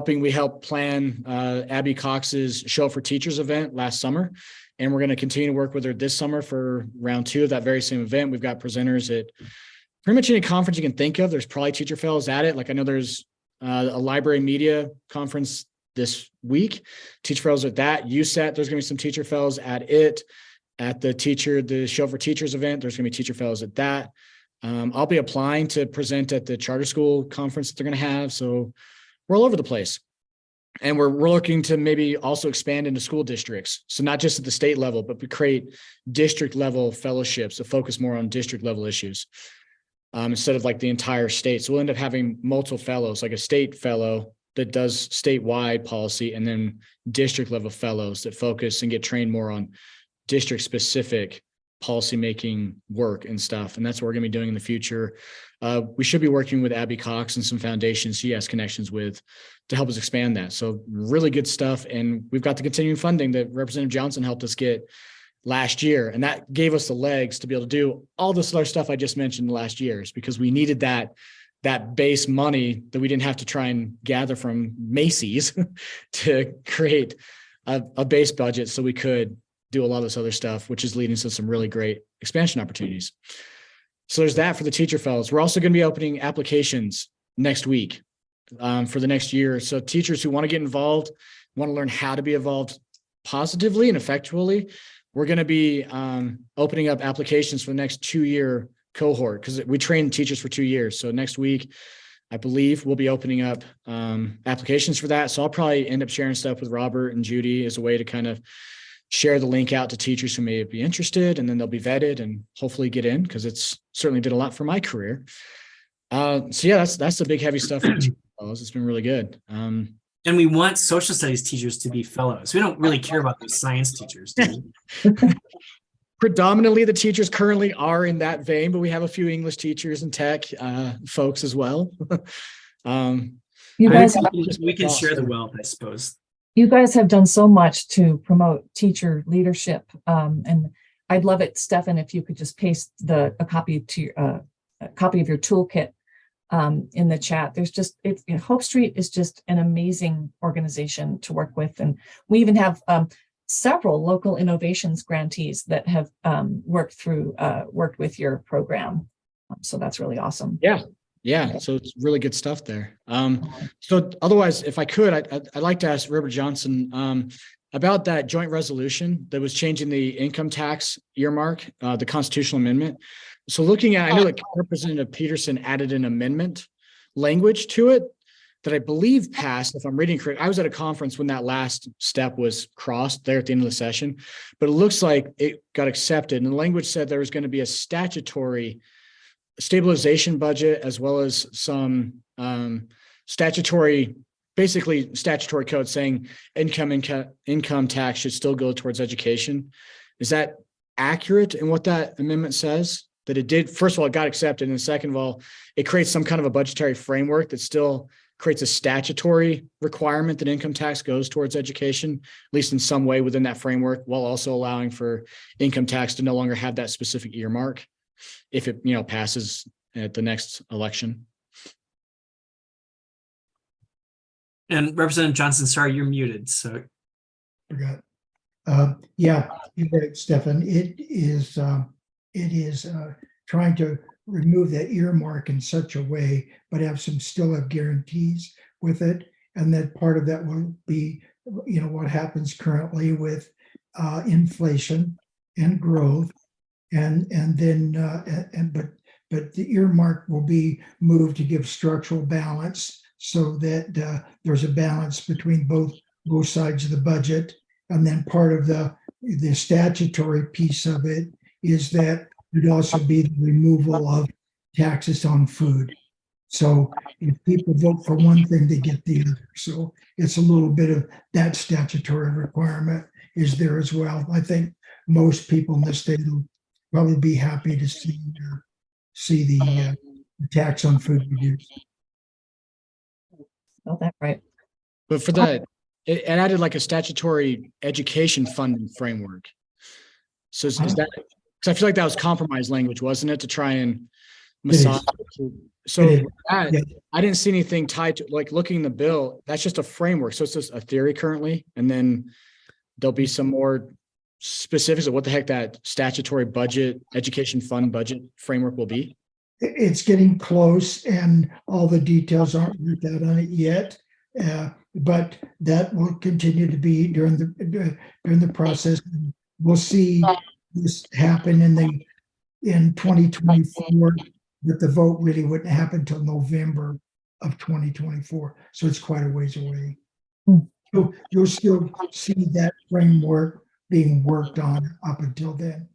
we helped plan Abby Cox's Show for Teachers event last summer. And we're going to continue to work with her this summer for round 2 of that very same event. We've got presenters at pretty much any conference you can think of. There's probably teacher fellows at it. Like I know there's a library media conference this week. Teacher fellows at that. USAT, there's going to be some teacher fellows at it. At the Show for Teachers event, there's going to be teacher fellows at that. I'll be applying to present at the charter school conference that they're going to have. So we're all over the place. And we're looking to maybe also expand into school districts. So not just at the state level, but we create district level fellowships that focus more on district level issues instead of like the entire state. So we'll end up having multiple fellows, like a state fellow that does statewide policy, and then district level fellows that focus and get trained more on district specific policymaking work and stuff. And that's what we're going to be doing in the future. We should be working with Abby Cox and some foundations she has connections with to help us expand that. So really good stuff. And we've got the continuing funding that Representative Johnson helped us get last year. And that gave us the legs to be able to do all this other stuff I just mentioned the last years, because we needed that base money that we didn't have to try and gather from Macy's to create a base budget so we could do a lot of this other stuff, which is leading to some really great expansion opportunities. So there's that for the teacher fellows. We're also going to be opening applications next week for the next year. So teachers who want to get involved, want to learn how to be involved positively and effectively, we're going to be opening up applications for the next 2-year cohort, because we train teachers for 2 years. So next week, I believe we'll be opening up applications for that. So I'll probably end up sharing stuff with Robert and Judy as a way to kind of share the link out to teachers who may be interested, and then they'll be vetted and hopefully get in, because it's certainly did a lot for my career. So yeah, that's the big heavy stuff. It's been really good. And we want social studies teachers to be fellows. We don't really care about those science teachers, do we? Predominantly the teachers currently are in that vein, but we have a few English teachers and tech folks as well. You guys, we can share the wealth, I suppose. You guys have done so much to promote teacher leadership, and I'd love it, Stefan, if you could just paste a copy of your toolkit in the chat. Hope Street is just an amazing organization to work with, and we even have several local innovations grantees that have worked with your program. So that's really awesome. Yeah, so it's really good stuff there. So otherwise, if I could, I'd like to ask Representative Johnson about that joint resolution that was changing the income tax earmark, the constitutional amendment. So looking at, I know that Representative Peterson added an amendment language to it. that I believe passed, if I'm reading correct. I was at a conference when that last step was crossed there at the end of the session, but it looks like it got accepted. And the language said there was going to be a statutory stabilization budget as well as some statutory code saying income tax should still go towards education. Is that accurate in what that amendment says? That it did, first of all, it got accepted, and second of all, it creates some kind of a budgetary framework that still creates a statutory requirement that income tax goes towards education, at least in some way within that framework, while also allowing for income tax to no longer have that specific earmark if it, passes at the next election. And Representative Johnson, sorry, you're muted. So Forgot. Yeah, you're right, Stefan. It is trying to remove that earmark in such a way, but still have guarantees with it. And that part of that will be, what happens currently with inflation and growth. But the earmark will be moved to give structural balance so that there's a balance between both sides of the budget. And then part of the statutory piece of it is that it'd also be the removal of taxes on food. So if people vote for one thing, they get the other. So it's a little bit of that statutory requirement is there as well. I think most people in the state will probably be happy to see the tax on food reduced. Oh, that's right. But for that, it added like a statutory education funding framework. So is that, because I feel like that was compromise language, wasn't it, to try and massage? So I didn't see anything tied to, like, looking in the bill, that's just a framework. So it's just a theory currently, and then there'll be some more specifics of what the heck that statutory budget, education fund budget framework will be. It's getting close, and all the details aren't worked out on it yet. But that will continue to be during the process. We'll see this happen in 2024, but the vote really wouldn't happen until November of 2024. So it's quite a ways away. So you'll still see that framework being worked on up until then.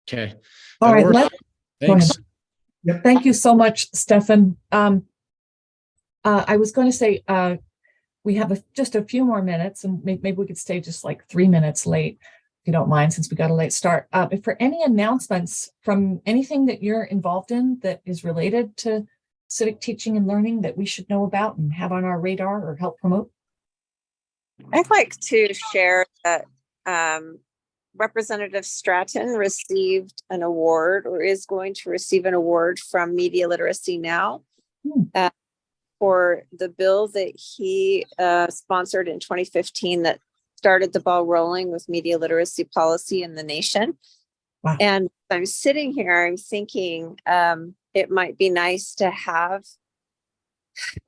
Okay. All right. Thanks. Yep. Thank you so much, Stefan. I was going to say, we have just a few more minutes, and maybe we could stay just like 3 minutes late, if you don't mind, since we got a late start. If for any announcements from anything that you're involved in that is related to civic teaching and learning that we should know about and have on our radar or help promote? I'd like to share that Representative Stratton received an award, or is going to receive an award from Media Literacy Now for the bill that he sponsored in 2015 that started the ball rolling with media literacy policy in the nation. Wow. And I'm sitting here, I'm thinking it might be nice to have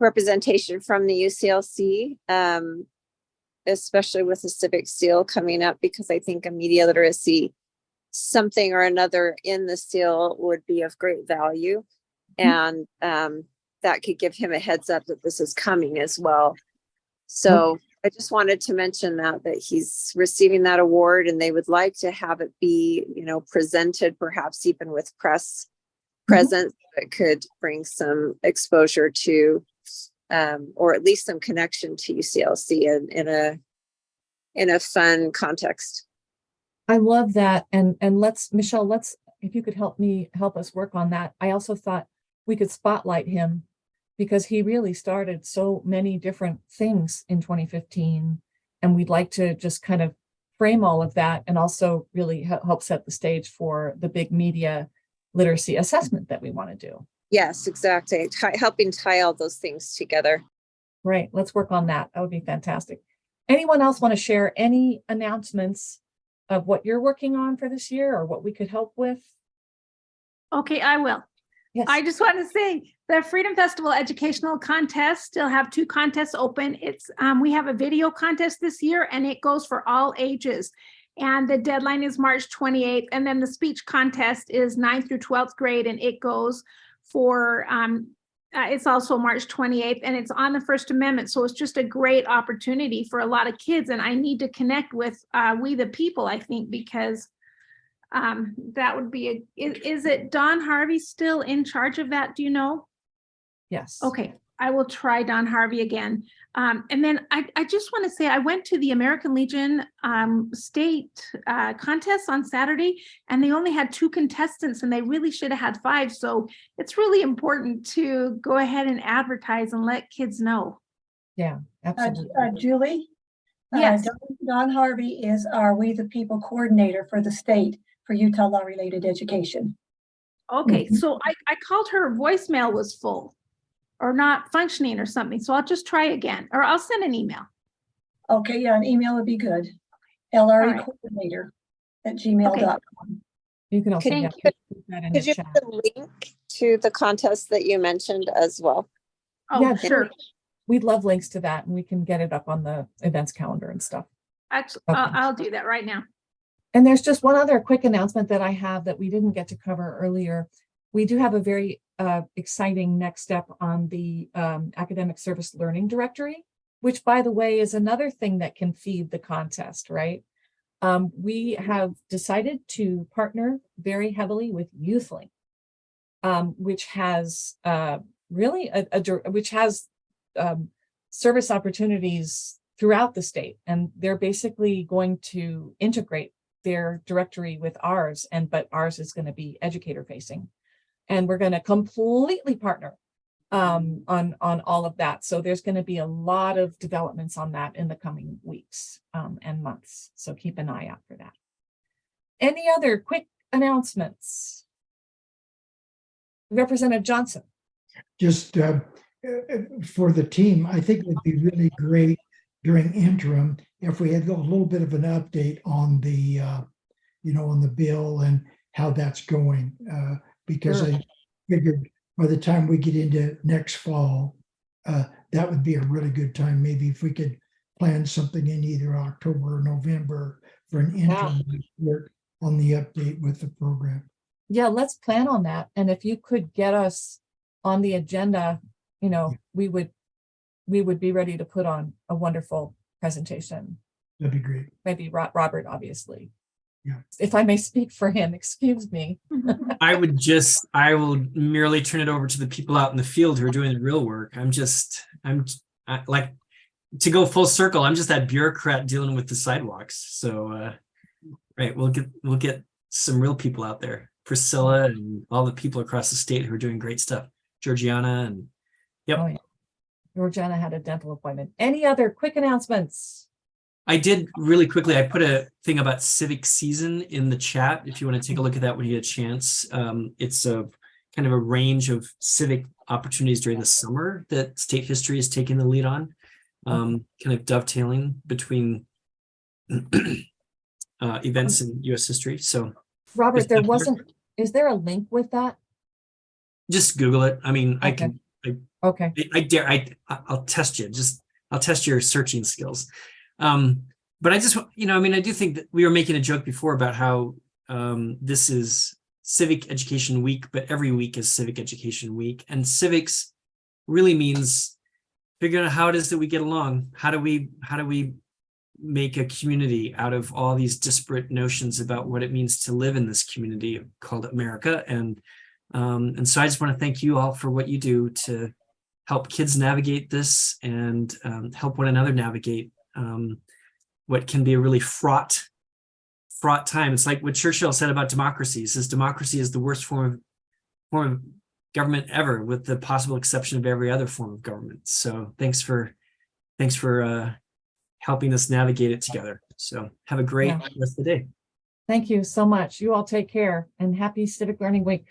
representation from the UCLC, especially with the civic seal coming up, because I think a media literacy something or another in the seal would be of great value. And that could give him a heads up that this is coming as well. So I just wanted to mention that he's receiving that award, and they would like to have it be, presented perhaps even with press presence that could bring some exposure to, or at least some connection to UCLC in a fun context. I love that. And Michelle, if you could help us work on that. I also thought we could spotlight him because he really started so many different things in 2015. And we'd like to just kind of frame all of that and also really help set the stage for the big media literacy assessment that we want to do. Yes, exactly. Helping tie all those things together. Right. Let's work on that. That would be fantastic. Anyone else want to share any announcements of what you're working on for this year or what we could help with? Okay, I will. Yes. I just want to say the Freedom Festival Educational Contest still have 2 contests open. It's we have a video contest this year, and it goes for all ages. And the deadline is March 28th. And then the speech contest is 9th through 12th grade, and it goes for it's also March 28th, and it's on the First Amendment. So it's just a great opportunity for a lot of kids. And I need to connect with We the People, I think, because that would be is it Don Harvey still in charge of that? Do you know? Yes. Okay, I will try Don Harvey again. And then I just want to say I went to the American Legion state contest on Saturday, and they only had 2 contestants, and they really should have had 5. So it's really important to go ahead and advertise and let kids know. Yeah, absolutely. Julie? Yes. Don Harvey is our We the People coordinator for the state for Utah law-related education. Okay, so I called her voicemail was full or not functioning or something. So I'll just try again, or I'll send an email. Okay, yeah, an email would be good. LRE All right. coordinator at gmail.com. You can also Thank put that in the Could you chat. put a link to the contest that you mentioned as well? Oh, Yeah, sure. We'd love links to that, and we can get it up on the events calendar and stuff. Actually, Okay. I'll do that right now. And there's just one other quick announcement that I have that we didn't get to cover earlier. We do have a very exciting next step on the Academic Service Learning Directory, which, by the way, is another thing that can feed the contest, right? We have decided to partner very heavily with YouthLink, which has really which has service opportunities throughout the state, and they're basically going to integrate their directory with ours, but ours is going to be educator facing, and we're going to completely partner on all of that. So there's going to be a lot of developments on that in the coming weeks and months. So keep an eye out for that. Any other quick announcements? Representative Johnson. Just for the team, I think it would be really great during interim if we had a little bit of an update on the, on the bill and how that's going. Because Sure. I figured by the time we get into next fall, that would be a really good time. Maybe if we could plan something in either October or November for an interim report on the update with the program. Yeah, let's plan on that. And if you could get us on the agenda, we would be ready to put on a wonderful presentation. That'd be great. Maybe Robert, obviously. Yeah. If I may speak for him, excuse me. I will merely turn it over to the people out in the field who are doing the real work. I like to go full circle. I'm just that bureaucrat dealing with the sidewalks. So, right. We'll get some real people out there. Priscilla and all the people across the state who are doing great stuff. Georgiana and yep. Oh, yeah. Georgiana had a dental appointment. Any other quick announcements? I did really quickly. I put a thing about civic season in the chat. If you want to take a look at that when you get a chance, it's a kind of a range of civic opportunities during the summer that state history is taking the lead on, kind of dovetailing between events in U.S. history. So, Robert, is there a link with that? Just Google it. I mean, Okay. I dare. I'll test you. I'll test your searching skills. But I just, I do think that we were making a joke before about how this is Civic Education Week, but every week is Civic Education Week. And civics really means figuring out how it is that we get along. How do we make a community out of all these disparate notions about what it means to live in this community called America? And so I just want to thank you all for what you do to help kids navigate this and help one another navigate what can be a really fraught time. It's like what Churchill said about democracy. He says democracy is the worst form of government ever, with the possible exception of every other form of government. So thanks for helping us navigate it together. So have a great rest of the day. Thank you so much. You all take care, and happy Civic Learning Week.